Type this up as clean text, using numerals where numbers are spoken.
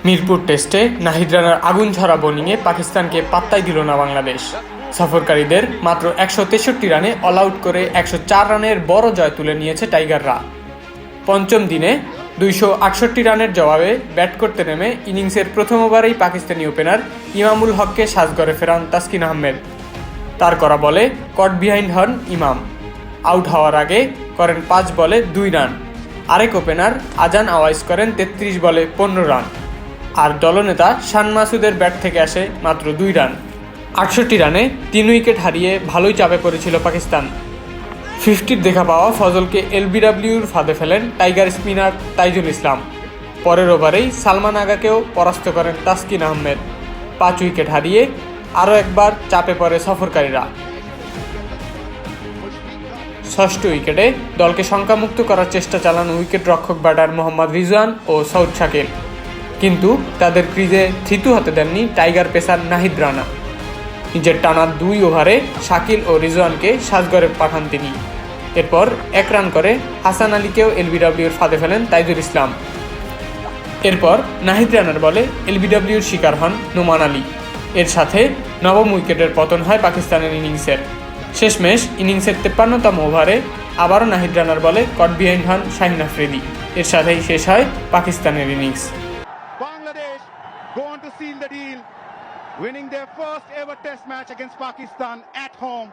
মিরপুর টেস্টে নাহিদ রানার আগুন ঝরা বোলিংয়ে পাকিস্তানকে পাত্তাই দিল না বাংলাদেশ। সফরকারীদের মাত্র 163 রানে অল আউট করে 104 রানের বড় জয় তুলে নিয়েছে টাইগাররা। পঞ্চম দিনে 268 রানের জবাবে ব্যাট করতে নেমে ইনিংসের প্রথম ওভারেই পাকিস্তানি ওপেনার ইমামুল হককে সাজঘরে ফেরান তাসকিন আহমেদ। তার করা বলে কট বিহাইন্ড হন ইমাম। আউট হওয়ার আগে করেন 5 বলে 2 রান। আরেক ওপেনার আজান আওয়াইস করেন 33 বলে 15 রান। আর দলনেতা শান মাসুদের ব্যাট থেকে আসে মাত্র 2 রান। 68 রানে 3 উইকেট হারিয়ে ভালোই চাপে পড়েছিল পাকিস্তান। 50-র দেখা পাওয়া ফজলকে এলবিডব্লিউর ফাঁদে ফেলেন টাইগার স্পিনার তাইজুল ইসলাম। পরের ওভারেই সালমান আগাকেও পরাস্ত করেন তাসকিন আহমেদ। 5 উইকেট হারিয়ে আরও একবার চাপে পড়ে সফরকারীরা। ষষ্ঠ উইকেটে দলকে শঙ্কামুক্ত করার চেষ্টা চালান উইকেট রক্ষক ব্যাটার মোহাম্মদ রিজওয়ান ও সৌদ শাকিল, কিন্তু তাদের ক্রিজে থিতু হতে দেননি টাইগার পেসার নাহিদ রানা। নিজের টানা 2 ওভারে শাকিল ও রিজওয়ানকে সাজঘরে পাঠান তিনি। এরপর 1 রান করে হাসান আলীকেও এলবিডব্লিউর ফাঁদে ফেলেন তাইজুল ইসলাম। এরপর নাহিদ রানার বলে এলবিডব্লিউর শিকার হন নোমান আলী। এর সাথে নবম উইকেটের পতন হয় পাকিস্তানের ইনিংসের। শেষমেশ ইনিংসের 53তম ওভারে আবারও নাহিদ রানার বলে কট বিহাইন্ড হন শাহিন আফ্রিদি। এর সাথেই শেষ হয় পাকিস্তানের innings. Bangladesh go on to seal the deal, winning their first ever test match against Pakistan at home.